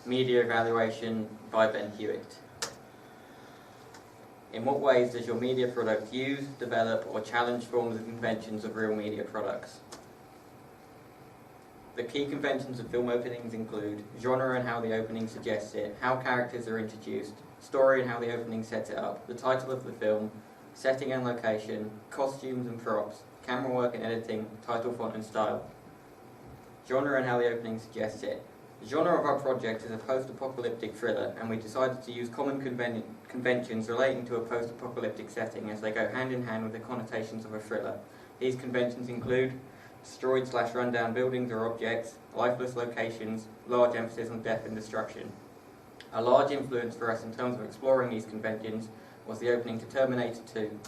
Media Evaluation by Ben Hewitt. In what ways does your media product use, develop, or challenge forms and conventions of real media products? The key conventions of film openings include genre and how the opening suggests it, how characters are introduced, story and how the opening sets it up, the title of the film, setting and location, costumes and props, camera work and editing, title, font and style. Genre and how the opening suggests it. The genre of our project is a post-apocalyptic thriller, and we decided to use common conventions relating to a post-apocalyptic setting as they go hand in hand with the connotations of a thriller. These conventions include destroyed/rundown buildings or objects, lifeless locations, large emphasis on death and destruction. A large influence for us in terms of exploring these conventions was the opening to Terminator 2.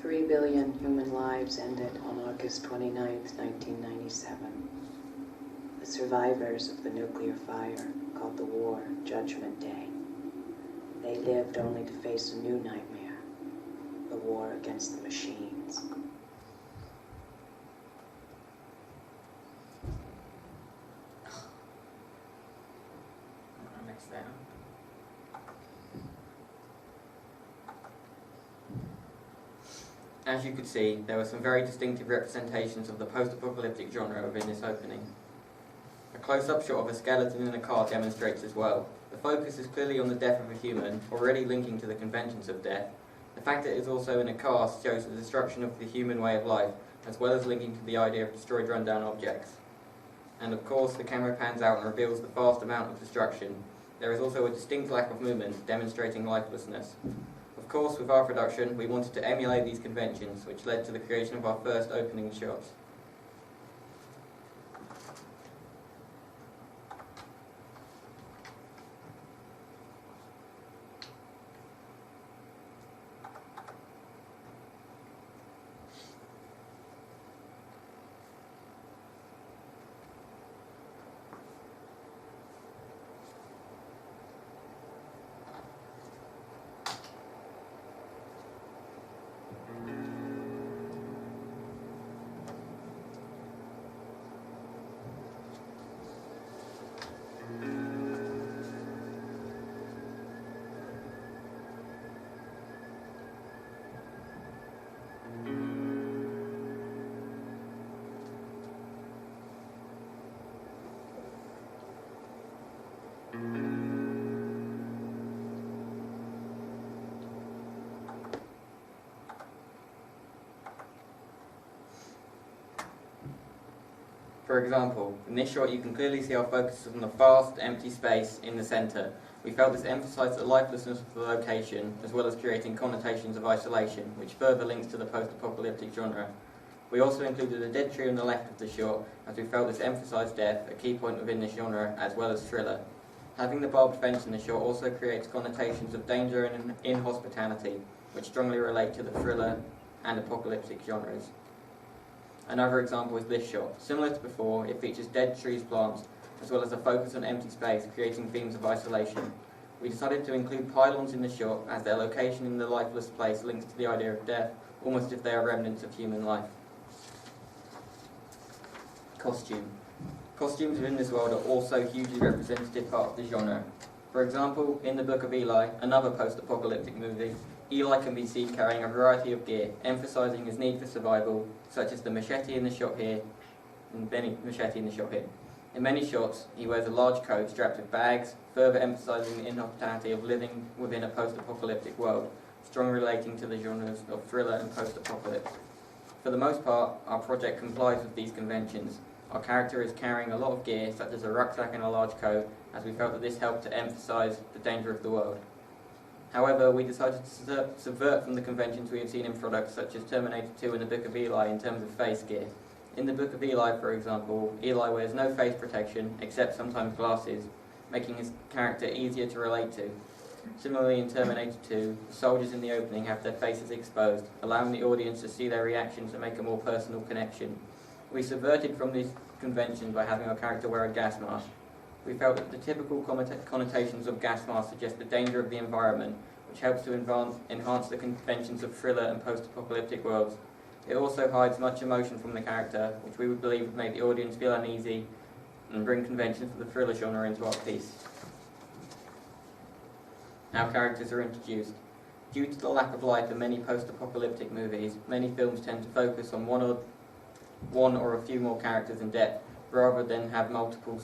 Three billion human lives ended on August 29th, 1997. The survivors of the nuclear fire called the war Judgment Day. They lived only to face a new nightmare, the war against the machines. Next down. As you could see, there were some very distinctive representations of the post-apocalyptic genre within this opening. A close-up shot of a skeleton in a car demonstrates as well. The focus is clearly on the death of a human, already linking to the conventions of death. The fact that it is also in a car shows the destruction of the human way of life, as well as linking to the idea of destroyed rundown objects. And of course, the camera pans out and reveals the vast amount of destruction. There is also a distinct lack of movement, demonstrating lifelessness. Of course, with our production, we wanted to emulate these conventions, which led to the creation of our first opening shots. For example, in this shot you can clearly see our focus on the vast, empty space in the centre. We felt this emphasised the lifelessness of the location, as well as creating connotations of isolation, which further links to the post-apocalyptic genre. We also included a dead tree on the left of the shot, as we felt this emphasised death, a key point within this genre, as well as thriller. Having the barbed fence in the shot also creates connotations of danger and inhospitality, which strongly relate to the thriller and apocalyptic genres. Another example is this shot. Similar to before, it features dead trees, plants, as well as a focus on empty space, creating themes of isolation. We decided to include pylons in the shot, as their location in the lifeless place links to the idea of death, almost if they are remnants of human life. Costume. Costumes within this world are also a hugely representative part of the genre. For example, in the Book of Eli, another post-apocalyptic movie, Eli can be seen carrying a variety of gear, emphasising his need for survival, such as the machete in the shot here, and machete in the shot here. In many shots, he wears a large coat strapped with bags, further emphasising the inhospitality of living within a post-apocalyptic world, strongly relating to the genres of thriller and post-apocalypse. For the most part, our project complies with these conventions. Our character is carrying a lot of gear, such as a rucksack and a large coat, as we felt that this helped to emphasise the danger of the world. However, we decided to subvert from the conventions we have seen in products such as Terminator 2 and the Book of Eli in terms of face gear. In the Book of Eli, for example, Eli wears no face protection, except sometimes glasses, making his character easier to relate to. Similarly, in Terminator 2, the soldiers in the opening have their faces exposed, allowing the audience to see their reactions and make a more personal connection. We subverted from these conventions by having our character wear a gas mask. We felt that the typical connotations of gas masks suggest the danger of the environment, which helps to enhance the conventions of thriller and post-apocalyptic worlds. It also hides much emotion from the character, which we would believe would make the audience feel uneasy and bring conventions of the thriller genre into our piece. Our characters are introduced. Due to the lack of light in many post-apocalyptic movies, many films tend to focus on one or a few more characters in depth, rather than have multiple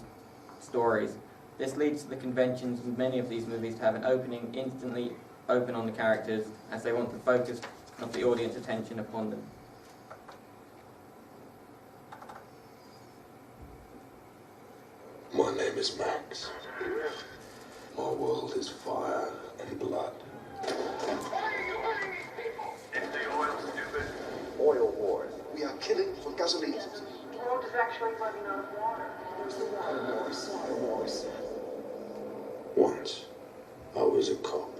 stories. This leads to the conventions in many of these movies to have an opening instantly open on the characters, as they want the focus of the audience attention upon them. My name is Max. My world is fire and blood. Oil wars. We are killing for gasoline. The world is actually running out of water. There's the water wars. Water wars. Once, I was a cop,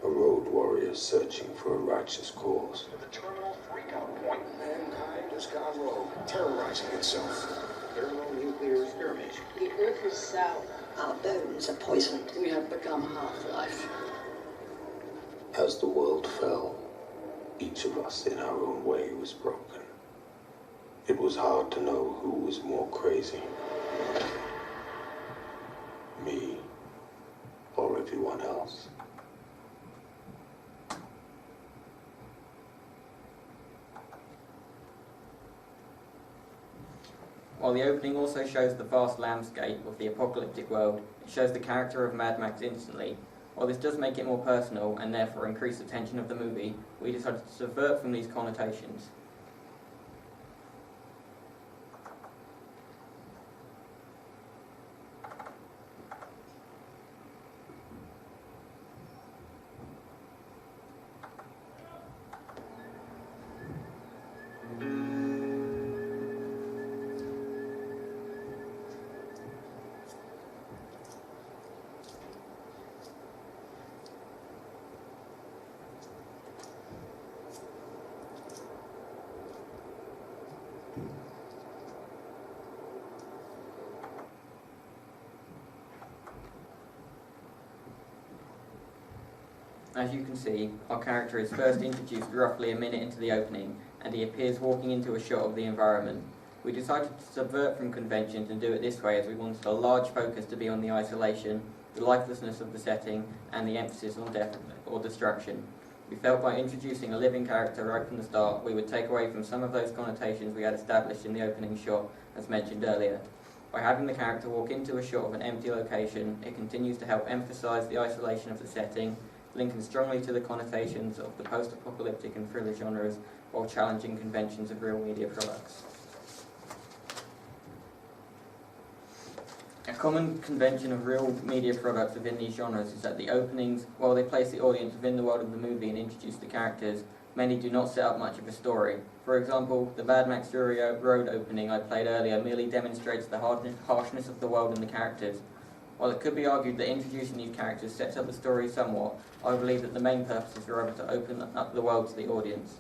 a road warrior searching for a righteous cause. The terminal freakout point. Mankind has gone rogue, terrorizing itself. Thermonuclear experimentation. The earth is sour. Our bones are poisoned. We have become half-life. As the world fell, each of us in our own way was broken. It was hard to know who was more crazy. Me or everyone else. While the opening also shows the vast landscape of the apocalyptic world, it shows the character of Mad Max instantly. While this does make it more personal and therefore increase the tension of the movie, we decided to subvert from these connotations. As you can see, our character is first introduced roughly a minute into the opening, and he appears walking into a shot of the environment. We decided to subvert from conventions and do it this way, as we wanted a large focus to be on the isolation, the lifelessness of the setting, and the emphasis on death or destruction. We felt by introducing a living character right from the start, we would take away from some of those connotations we had established in the opening shot, as mentioned earlier. By having the character walk into a shot of an empty location, it continues to help emphasise the isolation of the setting, linking strongly to the connotations of the post-apocalyptic and thriller genres, while challenging conventions of real media products. A common convention of real media products within these genres is that the openings, while they place the audience within the world of the movie and introduce the characters, many do not set up much of a story. For example, the Mad Max Fury Road opening I played earlier merely demonstrates the harshness of the world and the characters. While it could be argued that introducing these characters sets up the story somewhat, I believe that the main purpose is rather to open up the world to the audience.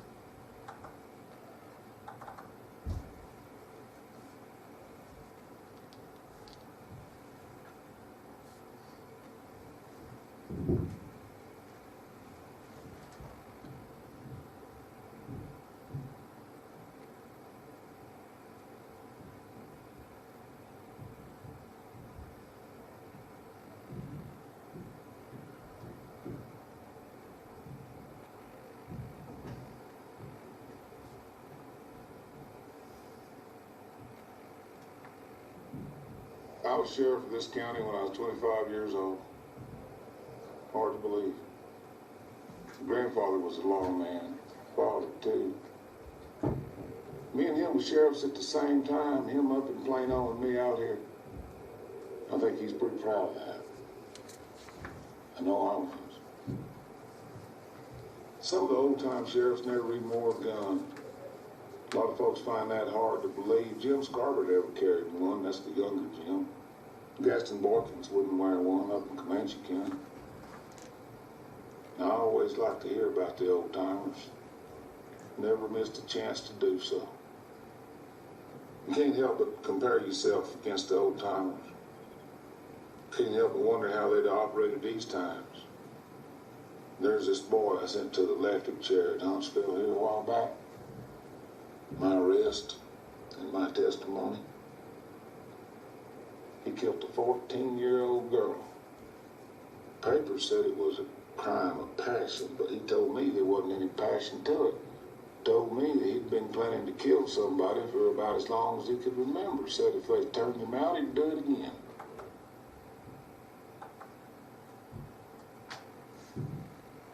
I was sheriff of this county when I was 25 years old. Hard to believe. Grandfather was a lawman. Father, too. Me and him were sheriffs at the same time, him up in Plano and me out here. I think he's pretty proud of that. I know I was. Some of the old-time sheriffs never even wore a gun. A lot of folks find that hard to believe. Jim Scarborough never carried one. That's the younger Jim. Gaston Borkins wouldn't wear one up in Comanche County. I always like to hear about the old-timers. Never missed a chance to do so. You can't help but compare yourself against the old-timers. Can't help but wonder how they'd operated these times. There's this boy I sent to the electric chair at Huntsville here a while back. My arrest and my testimony. He killed a 14-year-old girl. Papers said it was a crime of passion, but he told me there wasn't any passion to it. Told me that he'd been planning to kill somebody for about as long as he could remember. Said if they turned him out, he'd do it again.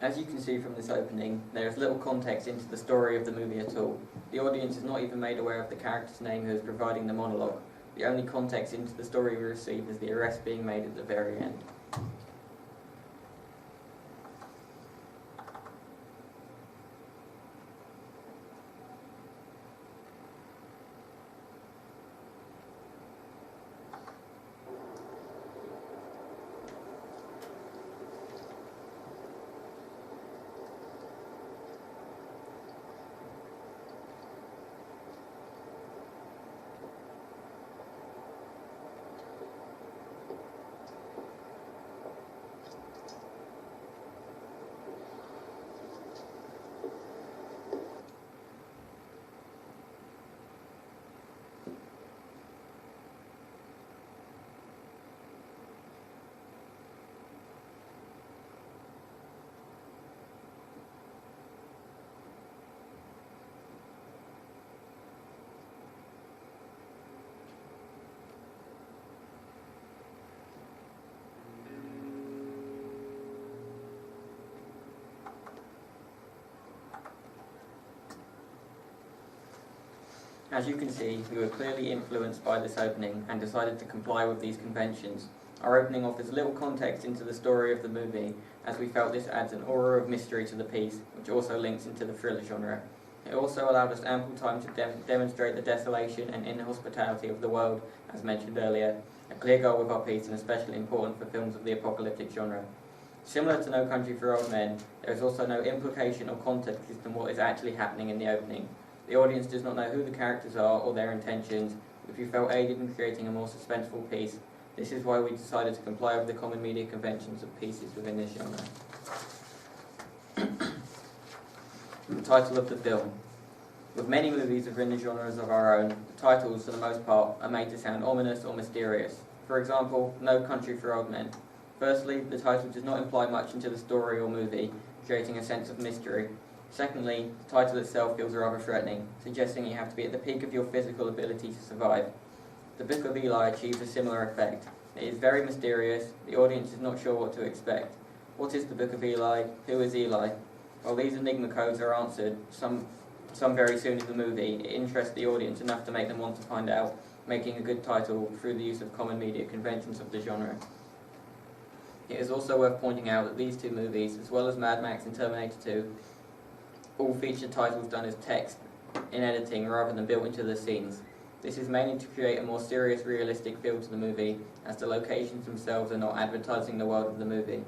As you can see from this opening, there is little context into the story of the movie at all. The audience is not even made aware of the character's name who is providing the monologue. The only context into the story we receive is the arrest being made at the very end. As you can see, we were clearly influenced by this opening and decided to comply with these conventions. Our opening offers little context into the story of the movie, as we felt this adds an aura of mystery to the piece, which also links into the thriller genre. It also allowed us ample time to demonstrate the desolation and inhospitality of the world, as mentioned earlier, a clear goal with our piece and especially important for films of the apocalyptic genre. Similar to No Country for Old Men, there is also no implication or context as to what is actually happening in the opening. The audience does not know who the characters are or their intentions, which we felt aided in creating a more suspenseful piece. This is why we decided to comply with the common media conventions of pieces within this genre. The title of the film. With many movies within the genres of our own, the titles, for the most part, are made to sound ominous or mysterious. For example, No Country for Old Men. Firstly, the title does not imply much into the story or movie, creating a sense of mystery. Secondly, the title itself feels rather threatening, suggesting you have to be at the peak of your physical ability to survive. The Book of Eli achieves a similar effect. It is very mysterious, the audience is not sure what to expect. What is the Book of Eli? Who is Eli? While these enigma codes are answered, some very soon in the movie, it interests the audience enough to make them want to find out, making a good title through the use of common media conventions of the genre. It is also worth pointing out that these two movies, as well as Mad Max and Terminator 2, all feature titles done as text in editing rather than built into the scenes. This is mainly to create a more serious, realistic feel to the movie, as the locations themselves are not advertising the world of the movie.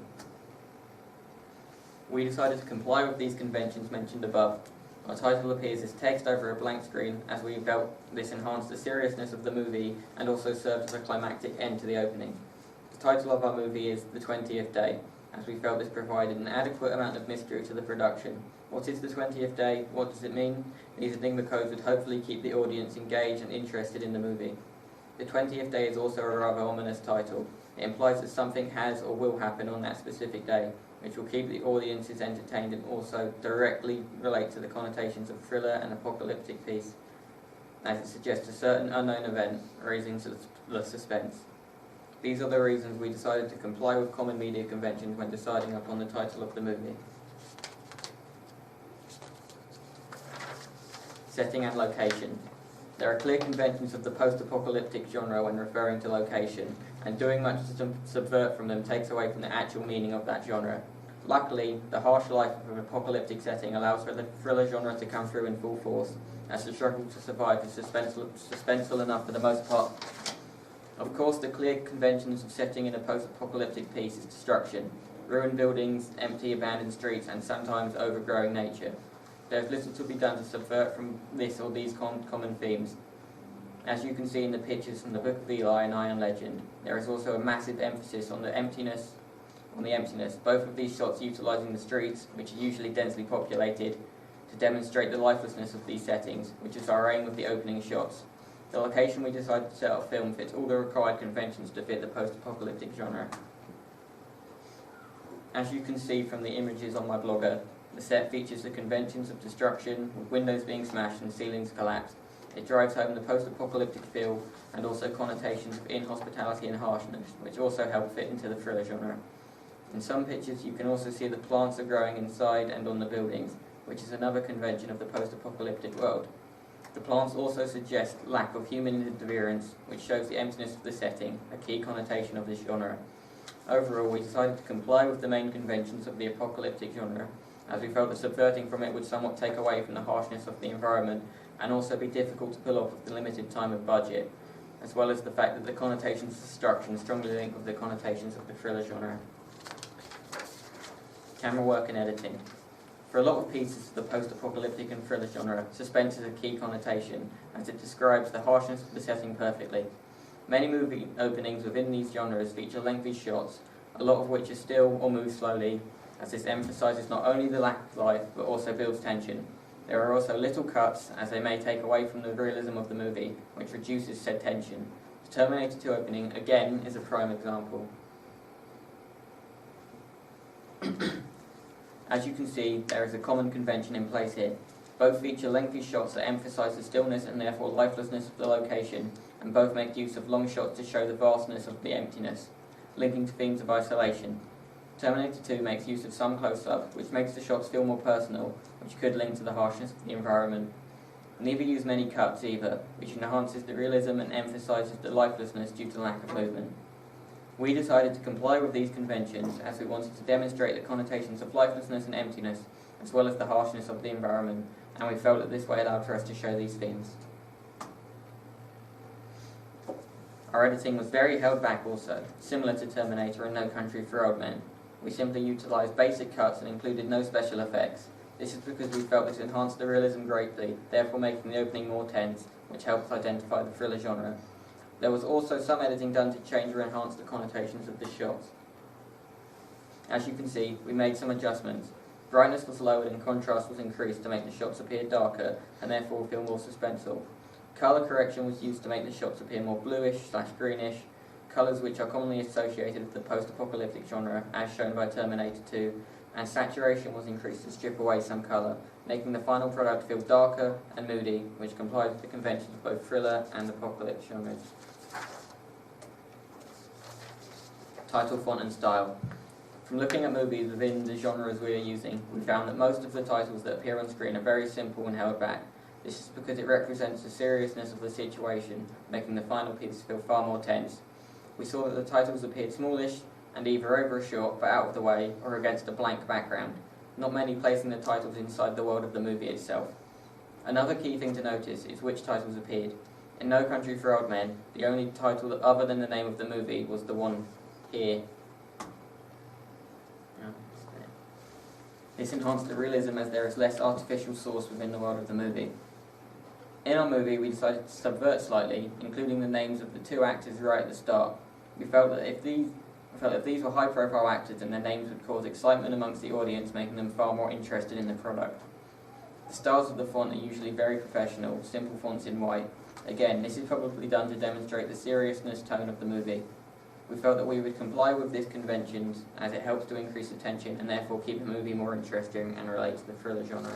We decided to comply with these conventions mentioned above. Our title appears as text over a blank screen, as we felt this enhanced the seriousness of the movie and also served as a climactic end to the opening. The title of our movie is The 20th Day, as we felt this provided an adequate amount of mystery to the production. What is the 20th day? What does it mean? These enigma codes would hopefully keep the audience engaged and interested in the movie. The 20th day is also a rather ominous title. It implies that something has or will happen on that specific day, which will keep the audiences entertained and also directly relate to the connotations of thriller and apocalyptic piece, as it suggests a certain unknown event, raising the suspense. These are the reasons we decided to comply with common media conventions when deciding upon the title of the movie. setting and location. There are clear conventions of the post-apocalyptic genre when referring to location, and doing much to subvert from them takes away from the actual meaning of that genre. Luckily, the harsh life of an apocalyptic setting allows for the thriller genre to come through in full force, as the struggle to survive is suspenseful enough for the most part. Of course, the clear conventions of setting in a post-apocalyptic piece is destruction, ruined buildings, empty abandoned streets, and sometimes overgrowing nature. There is little to be done to subvert from this or these common themes. As you can see in the pictures from the Book of Eli and Iron Legend, there is also a massive emphasis on the emptiness, both of these shots utilising the streets, which are usually densely populated, to demonstrate the lifelessness of these settings, which is our aim with the opening shots. The location we decided to set our film fits all the required conventions to fit the post-apocalyptic genre. As you can see from the images on my blogger, the set features the conventions of destruction, with windows being smashed and ceilings collapsed. It drives home the post-apocalyptic feel and also connotations of inhospitality and harshness, which also help fit into the thriller genre. In some pictures you can also see that plants are growing inside and on the buildings, which is another convention of the post-apocalyptic world. The plants also suggest lack of human interference, which shows the emptiness of the setting, a key connotation of this genre. Overall, we decided to comply with the main conventions of the apocalyptic genre, as we felt that subverting from it would somewhat take away from the harshness of the environment and also be difficult to pull off with the limited time of budget, as well as the fact that the connotations of destruction strongly link with the connotations of the thriller genre. Camera work and editing. For a lot of pieces of the post-apocalyptic and thriller genre, suspense is a key connotation, as it describes the harshness of the setting perfectly. Many movie openings within these genres feature lengthy shots, a lot of which are still or move slowly, as this emphasises not only the lack of life, but also builds tension. There are also little cuts, as they may take away from the realism of the movie, which reduces said tension. The Terminator 2 opening, again, is a prime example. As you can see, there is a common convention in place here. Both feature lengthy shots that emphasise the stillness and therefore lifelessness of the location, and both make use of long shots to show the vastness of the emptiness, linking to themes of isolation. Terminator 2 makes use of some close-up, which makes the shots feel more personal, which could link to the harshness of the environment. Neither use many cuts either, which enhances the realism and emphasises the lifelessness due to lack of movement. We decided to comply with these conventions as we wanted to demonstrate the connotations of lifelessness and emptiness, as well as the harshness of the environment, and we felt that this way allowed for us to show these themes. Our editing was very held back also, similar to Terminator and No Country for Old Men. We simply utilised basic cuts and included no special effects. This is because we felt this enhanced the realism greatly, therefore making the opening more tense, which helps identify the thriller genre. There was also some editing done to change or enhance the connotations of the shots. As you can see, we made some adjustments. Brightness was lowered and contrast was increased to make the shots appear darker and therefore feel more suspenseful. Colour correction was used to make the shots appear more bluish/greenish, colours which are commonly associated with the post-apocalyptic genre, as shown by Terminator 2, and saturation was increased to strip away some colour, making the final product feel darker and moody, which complies with the conventions of both thriller and apocalypse genres. Title, font and style. From looking at movies within the genres we are using, we found that most of the titles that appear on screen are very simple and held back. This is because it represents the seriousness of the situation, making the final piece feel far more tense. We saw that the titles appeared smallish and either over a shot but out of the way or against a blank background, not many placing the titles inside the world of the movie itself. Another key thing to notice is which titles appeared. In No Country for Old Men, the only title other than the name of the movie was the one here. This enhanced the realism as there is less artificial source within the world of the movie. In our movie, we decided to subvert slightly, including the names of the two actors right at the start. We felt that if these were high-profile actors, then their names would cause excitement amongst the audience, making them far more interested in the product. The styles of the font are usually very professional, simple fonts in white. Again, this is probably done to demonstrate the seriousness tone of the movie. We felt that we would comply with these conventions as it helps to increase attention and therefore keep the movie more interesting and relate to the thriller genre.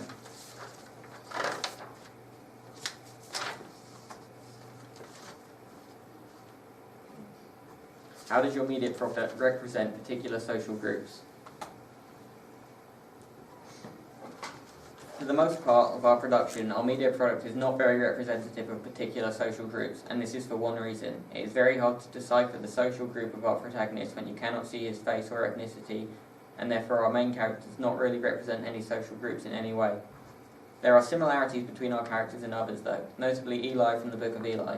How does your media product represent particular social groups? For the most part of our production, our media product is not very representative of particular social groups, and this is for one reason. It is very hard to decipher the social group of our protagonist when you cannot see his face or ethnicity, and therefore our main character does not really represent any social groups in any way. There are similarities between our characters and others though, notably Eli from the Book of Eli.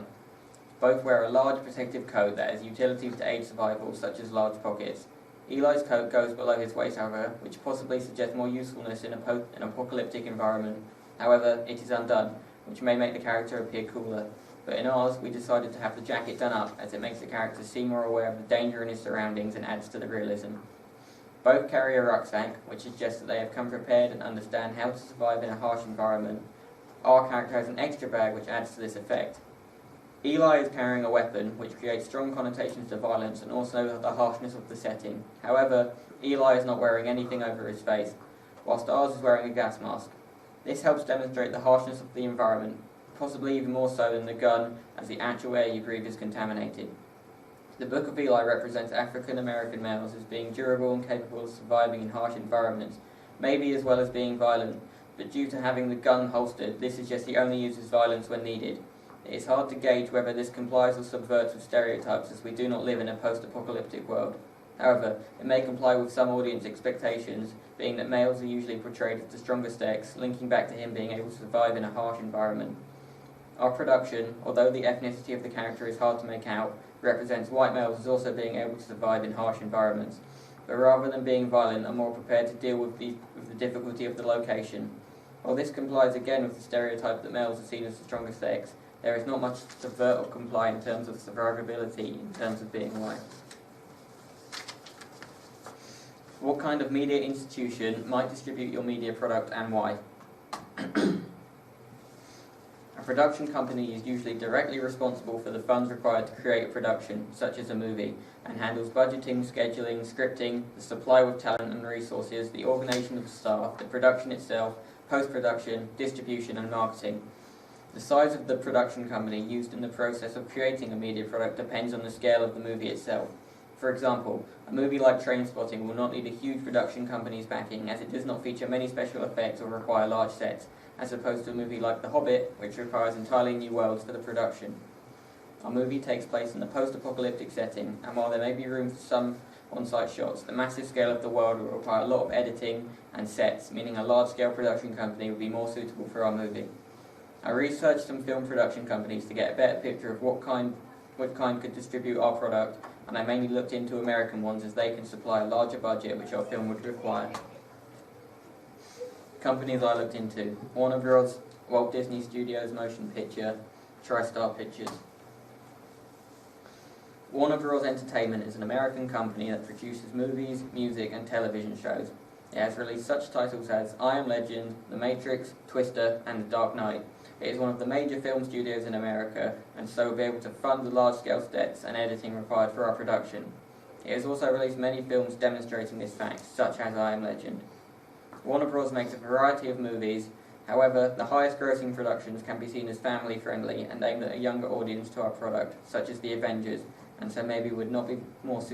Both wear a large protective coat that has utilities to aid survival, such as large pockets. Eli's coat goes below his waist, however, which possibly suggests more usefulness in an apocalyptic environment. However, it is undone, which may make the character appear cooler. But in ours, we decided to have the jacket done up, as it makes the character seem more aware of the danger in his surroundings and adds to the realism. Both carry a rucksack, which suggests that they have come prepared and understand how to survive in a harsh environment. Our character has an extra bag which adds to this effect. Eli is carrying a weapon, which creates strong connotations to violence and also the harshness of the setting. However, Eli is not wearing anything over his face, whilst ours is wearing a gas mask. This helps demonstrate the harshness of the environment, possibly even more so than the gun, as the actual air you breathe is contaminated. The Book of Eli represents African American males as being durable and capable of surviving in harsh environments, maybe as well as being violent, but due to having the gun holstered, this suggests he only uses violence when needed. It is hard to gauge whether this complies or subverts with stereotypes, as we do not live in a post-apocalyptic world. However, it may comply with some audience expectations, being that males are usually portrayed as the strongest sex, linking back to him being able to survive in a harsh environment. Our production, although the ethnicity of the character is hard to make out, represents white males as also being able to survive in harsh environments, but rather than being violent, are more prepared to deal with the difficulty of the location. While this complies again with the stereotype that males are seen as the strongest sex, there is not much to subvert or comply in terms of survivability in terms of being white. What kind of media institution might distribute your media product and why? A production company is usually directly responsible for the funds required to create a production, such as a movie, and handles budgeting, scheduling, scripting, the supply of talent and resources, the organisation of staff, the production itself, post-production, distribution and marketing. The size of the production company used in the process of creating a media product depends on the scale of the movie itself. For example, a movie like Trainspotting will not need a huge production company's backing, as it does not feature many special effects or require large sets, as opposed to a movie like The Hobbit, which requires entirely new worlds for the production. Our movie takes place in a post-apocalyptic setting, and while there may be room for some on-site shots, the massive scale of the world will require a lot of editing and sets, meaning a large-scale production company would be more suitable for our movie. I researched some film production companies to get a better picture of what kind could distribute our product, and I mainly looked into American ones as they can supply a larger budget which our film would require. Companies I looked into: Warner Bros., Walt Disney Studios Motion Picture, TriStar Pictures. Warner Bros. Entertainment is an American company that produces movies, music and television shows. It has released such titles as I Am Legend, The Matrix, Twister and The Dark Knight. It is one of the major film studios in America, and so will be able to fund the large-scale sets and editing required for our production. It has also released many films demonstrating this fact, such as I Am Legend. Warner Bros. Makes a variety of movies. However, the highest grossing productions can be seen as family-friendly and aimed at a younger audience to our product, such as The Avengers, and so maybe would not be the most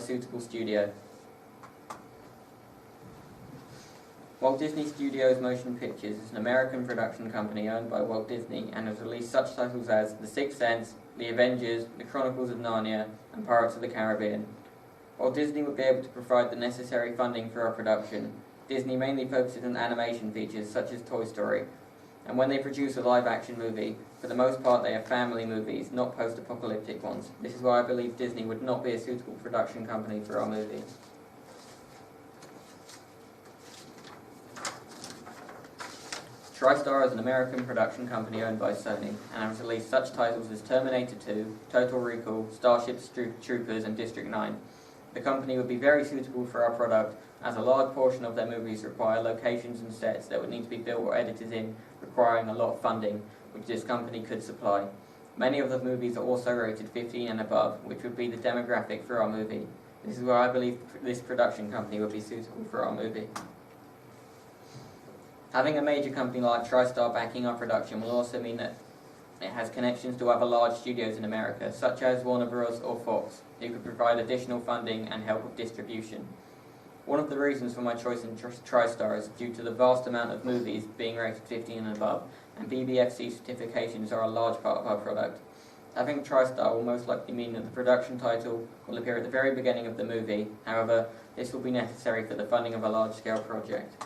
suitable studio. Walt Disney Studios Motion Pictures is an American production company owned by Walt Disney and has released such titles as The Sixth Sense, The Avengers, The Chronicles of Narnia, and Pirates of the Caribbean. While Disney would be able to provide the necessary funding for our production, Disney mainly focuses on animation features such as Toy Story, and when they produce a live-action movie, for the most part they are family movies, not post-apocalyptic ones. This is why I believe Disney would not be a suitable production company for our movie. TriStar is an American production company owned by Sony, and has released such titles as Terminator 2, Total Recall, Starship Troopers, and District 9. The company would be very suitable for our product, as a large portion of their movies require locations and sets that would need to be built or edited in, requiring a lot of funding, which this company could supply. Many of the movies are also rated 15 and above, which would be the demographic for our movie. This is where I believe this production company would be suitable for our movie. Having a major company like TriStar backing our production will also mean that it has connections to other large studios in America, such as Warner Bros. Or Fox, who could provide additional funding and help with distribution. One of the reasons for my choice in TriStar is due to the vast amount of movies being rated 15 and above, and BBFC certifications are a large part of our product. Having TriStar will most likely mean that the production title will appear at the very beginning of the movie. However, this will be necessary for the funding of a large-scale project.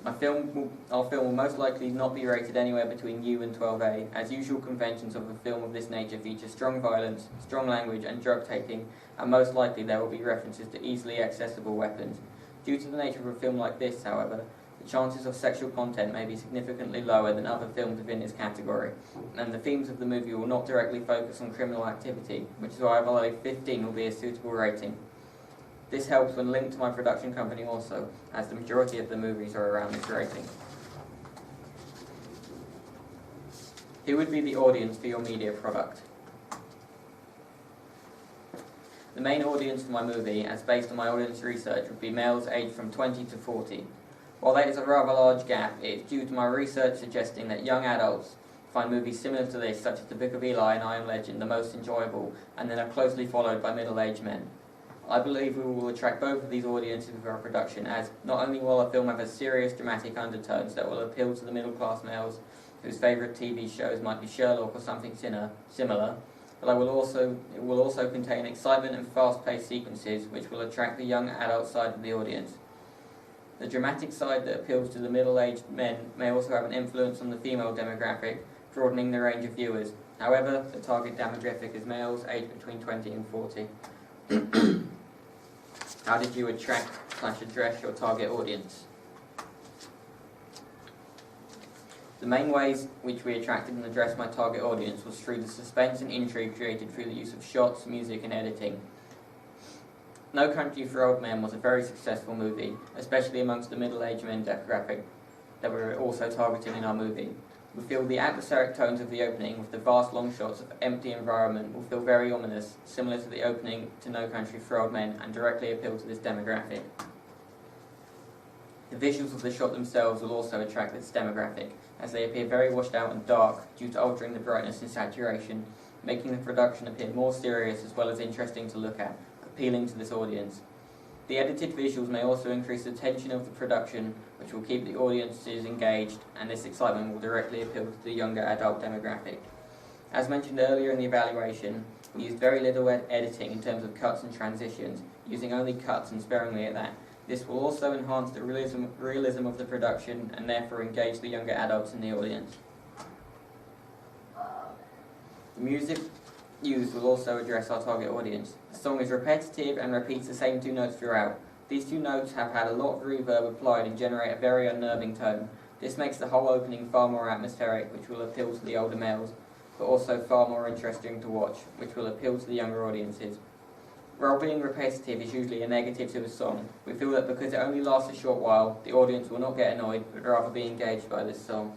Our film will most likely not be rated anywhere between U and 12A, as usual conventions of a film of this nature feature strong violence, strong language and drug taking, and most likely there will be references to easily accessible weapons. Due to the nature of a film like this, however, the chances of sexual content may be significantly lower than other films within this category, and the themes of the movie will not directly focus on criminal activity, which is why I believe 15 will be a suitable rating. This helps when linked to my production company also, as the majority of the movies are around this rating. Who would be the audience for your media product? The main audience for my movie, as based on my audience research, would be males aged from 20 to 40. While that is a rather large gap, it is due to my research suggesting that young adults find movies similar to this, such as The Book of Eli and I Am Legend, the most enjoyable, and then are closely followed by middle-aged men. I believe we will attract both of these audiences with our production, as not only will our film have a serious dramatic undertones that will appeal to the middle-class males whose favourite TV shows might be Sherlock or something similar, but it will also contain excitement and fast-paced sequences which will attract the young adult side of the audience. The dramatic side that appeals to the middle-aged men may also have an influence on the female demographic, broadening the range of viewers. However, the target demographic is males aged between 20 and 40. How did you attract/address your target audience? The main ways which we attracted and addressed my target audience was through the suspense and intrigue created through the use of shots, music and editing. No Country for Old Men was a very successful movie, especially amongst the middle-aged men demographic that we were also targeting in our movie. We feel the atmospheric tones of the opening with the vast long shots of empty environment will feel very ominous, similar to the opening to No Country for Old Men, and directly appeal to this demographic. The visuals of the shot themselves will also attract this demographic, as they appear very washed out and dark due to altering the brightness and saturation, making the production appear more serious as well as interesting to look at, appealing to this audience. The edited visuals may also increase the tension of the production, which will keep the audiences engaged, and this excitement will directly appeal to the younger adult demographic. As mentioned earlier in the evaluation, we used very little editing in terms of cuts and transitions, using only cuts and sparingly at that. This will also enhance the realism of the production and therefore engage the younger adults in the audience. The music used will also address our target audience. The song is repetitive and repeats the same two notes throughout. These two notes have had a lot of reverb applied and generate a very unnerving tone. This makes the whole opening far more atmospheric, which will appeal to the older males, but also far more interesting to watch, which will appeal to the younger audiences. While being repetitive is usually a negative to a song, we feel that because it only lasts a short while, the audience will not get annoyed, but rather be engaged by this song.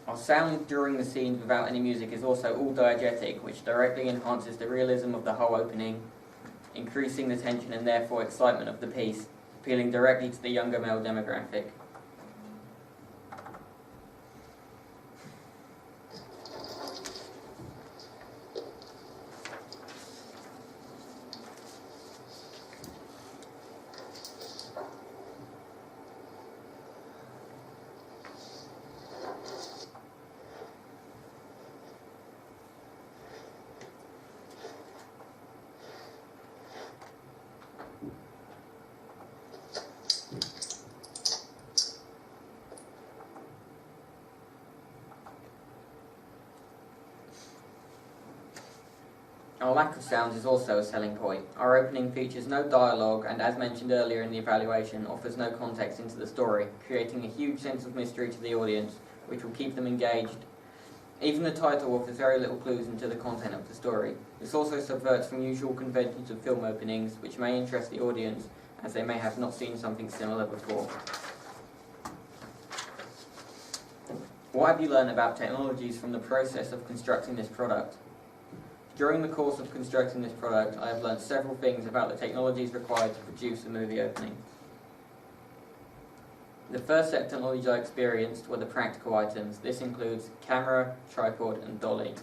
Our sound during the scenes without any music is also all diegetic, which directly enhances the realism of the whole opening, increasing the tension and therefore excitement of the piece, appealing directly to the younger male demographic. Our lack of sounds is also a selling point. Our opening features no dialogue and, as mentioned earlier in the evaluation, offers no context into the story, creating a huge sense of mystery to the audience, which will keep them engaged Even the title offers very little clues into the content of the story. This also subverts from usual conventions of film openings, which may interest the audience, as they may have not seen something similar before. What have you learned about technologies from the process of constructing this product? During the course of constructing this product, I have learned several things about the technologies required to produce a movie opening. The first set of technologies I experienced were the practical items. This includes camera, tripod, and dolly.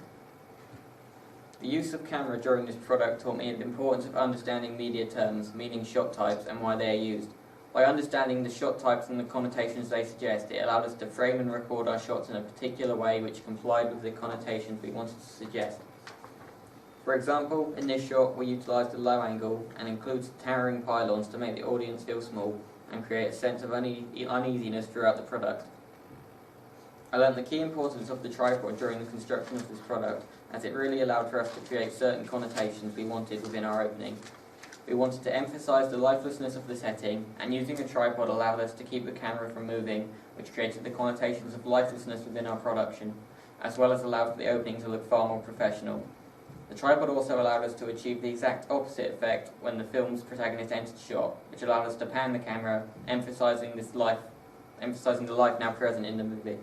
The use of camera during this product taught me the importance of understanding media terms, meaning shot types, and why they are used. By understanding the shot types and the connotations they suggest, it allowed us to frame and record our shots in a particular way which complied with the connotations we wanted to suggest. For example, in this shot we utilised a low angle and includes towering pylons to make the audience feel small and create a sense of uneasiness throughout the product. I learned the key importance of the tripod during the construction of this product, as it really allowed for us to create certain connotations we wanted within our opening. We wanted to emphasise the lifelessness of the setting, and using a tripod allowed us to keep the camera from moving, which created the connotations of lifelessness within our production, as well as allowed for the opening to look far more professional. The tripod also allowed us to achieve the exact opposite effect when the film's protagonist entered shot, which allowed us to pan the camera, emphasising the life now present in the movie.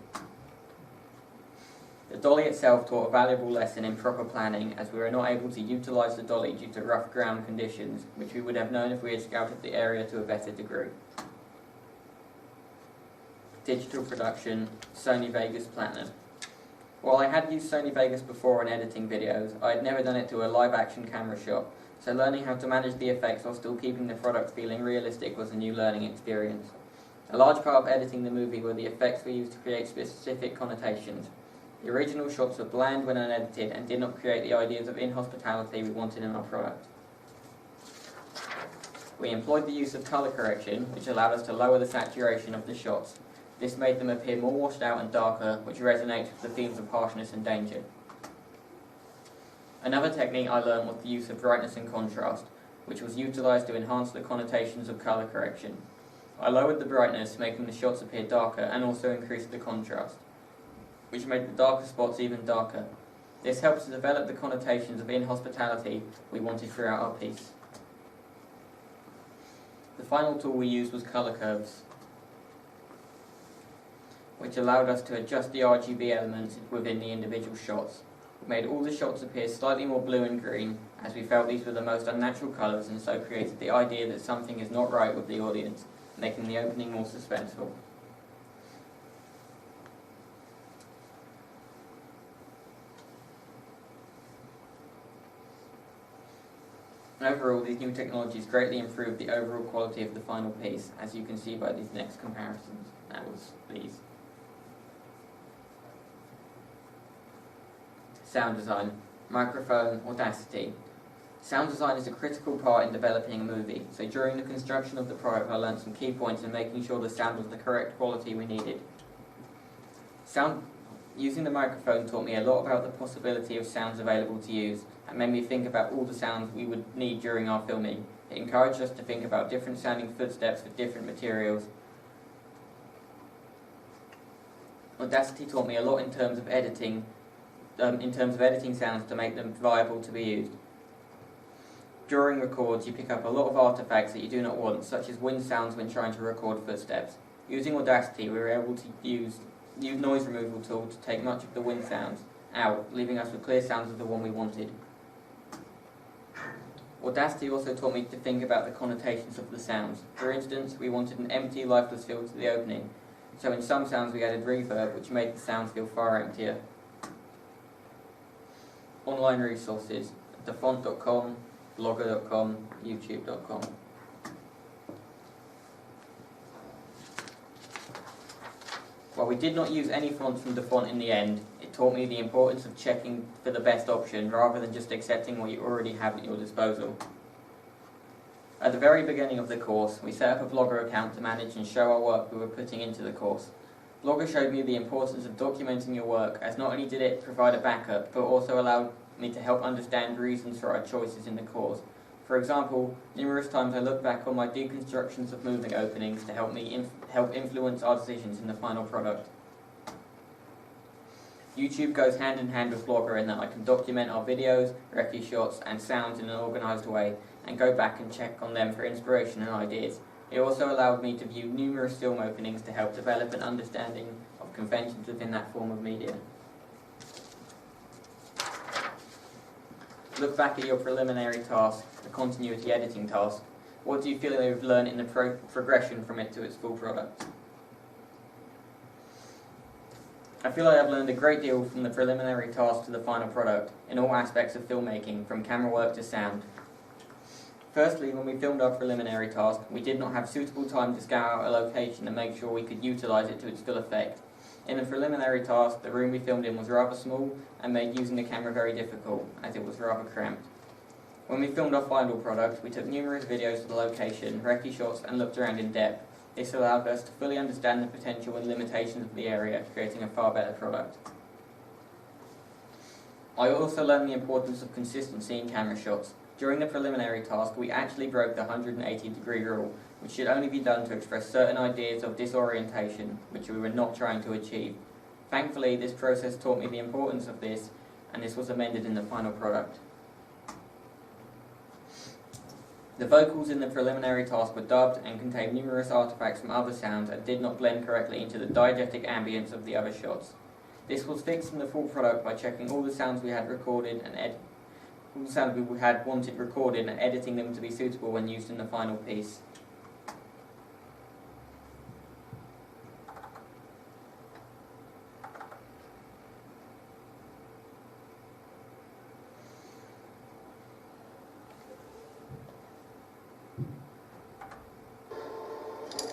The dolly itself taught a valuable lesson in proper planning, as we were not able to utilise the dolly due to rough ground conditions, which we would have known if we had scouted the area to a better degree. Digital production, Sony Vegas Platinum. While I had used Sony Vegas before in editing videos, I had never done it to a live-action camera shot, so learning how to manage the effects while still keeping the product feeling realistic was a new learning experience. A large part of editing the movie were the effects we used to create specific connotations. The original shots were bland when unedited and did not create the ideas of inhospitality we wanted in our product. We employed the use of colour correction, which allowed us to lower the saturation of the shots. This made them appear more washed out and darker, which resonates with the themes of harshness and danger. Another technique I learned was the use of brightness and contrast, which was utilised to enhance the connotations of colour correction. I lowered the brightness, making the shots appear darker, and also increased the contrast, which made the darker spots even darker. This helps to develop the connotations of inhospitality we wanted throughout our piece. The final tool we used was colour curves, which allowed us to adjust the RGB elements within the individual shots. We made all the shots appear slightly more blue and green, as we felt these were the most unnatural colours, and so created the idea that something is not right with the audience, making the opening more suspenseful. Overall, these new technologies greatly improved the overall quality of the final piece, as you can see by these next comparisons. That was these. Sound design, microphone, Audacity. Sound design is a critical part in developing a movie, so during the construction of the product I learned some key points in making sure the sound was the correct quality we needed. Using the microphone taught me a lot about the possibility of sounds available to use, and made me think about all the sounds we would need during our filming. It encouraged us to think about different sounding footsteps with different materials. Audacity taught me a lot in terms of editing sounds to make them viable to be used. During records, you pick up a lot of artifacts that you do not want, such as wind sounds when trying to record footsteps. Using Audacity, we were able to use noise removal tool to take much of the wind sounds out, leaving us with clear sounds of the one we wanted. Audacity also taught me to think about the connotations of the sounds. For instance, we wanted an empty, lifeless feel to the opening, so in some sounds we added reverb, which made the sounds feel far emptier. Online resources, thefont.com, blogger.com, youtube.com. While we did not use any fonts from the font in the end, it taught me the importance of checking for the best option rather than just accepting what you already have at your disposal. At the very beginning of the course, we set up a Blogger account to manage and show our work we were putting into the course. Blogger showed me the importance of documenting your work, as not only did it provide a backup, but also allowed me to help understand reasons for our choices in the course. For example, numerous times I look back on my deconstructions of movie openings to help influence our decisions in the final product. YouTube goes hand in hand with Vlogger in that I can document our videos, recce shots and sounds in an organised way and go back and check on them for inspiration and ideas. It also allowed me to view numerous film openings to help develop an understanding of conventions within that form of media. Look back at your preliminary task, the continuity editing task. What do you feel you've learned in the progression from it to its full product? I feel like I've learned a great deal from the preliminary task to the final product, in all aspects of filmmaking, from camera work to sound. Firstly, when we filmed our preliminary task, we did not have suitable time to scout out a location and make sure we could utilise it to its full effect. In the preliminary task, the room we filmed in was rather small and made using the camera very difficult, as it was rather cramped. When we filmed our final product, we took numerous videos of the location, recce shots and looked around in depth. This allowed us to fully understand the potential and limitations of the area, creating a far better product. I also learned the importance of consistency in camera shots. During the preliminary task, we actually broke the 180-degree rule, which should only be done to express certain ideas of disorientation, which we were not trying to achieve. Thankfully, this process taught me the importance of this, and this was amended in the final product. The vocals in the preliminary task were dubbed and contained numerous artifacts from other sounds and did not blend correctly into the diegetic ambience of the other shots. This was fixed in the full product by checking all the sounds we had recorded and all the sounds we had wanted recorded and editing them to be suitable when used in the final piece.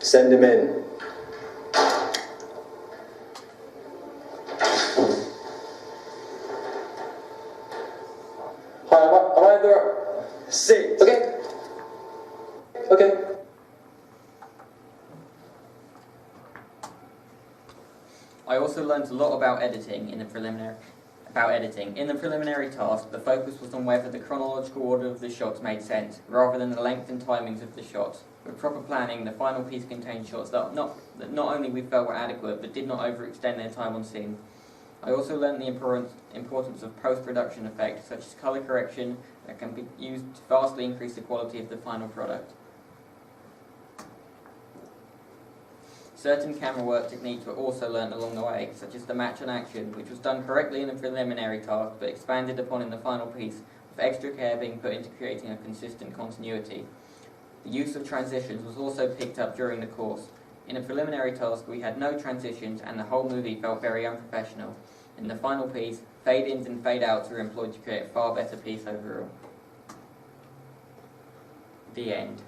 Send him in. Hi, am I there? Sit. Okay. Okay. I also learned a lot about editing in the preliminary task, the focus was on whether the chronological order of the shots made sense, rather than the length and timings of the shots. With proper planning, the final piece contained shots that not only we felt were adequate, but did not overextend their time on scene. I also learned the importance of post-production effects, such as colour correction, that can be used to vastly increase the quality of the final product. Certain camera work techniques were also learnt along the way, such as the match and action, which was done correctly in the preliminary task, but expanded upon in the final piece, with extra care being put into creating a consistent continuity. The use of transitions was also picked up during the course. In a preliminary task, we had no transitions and the whole movie felt very unprofessional. In the final piece, fade-ins and fade-outs were employed to create a far better piece overall. The end.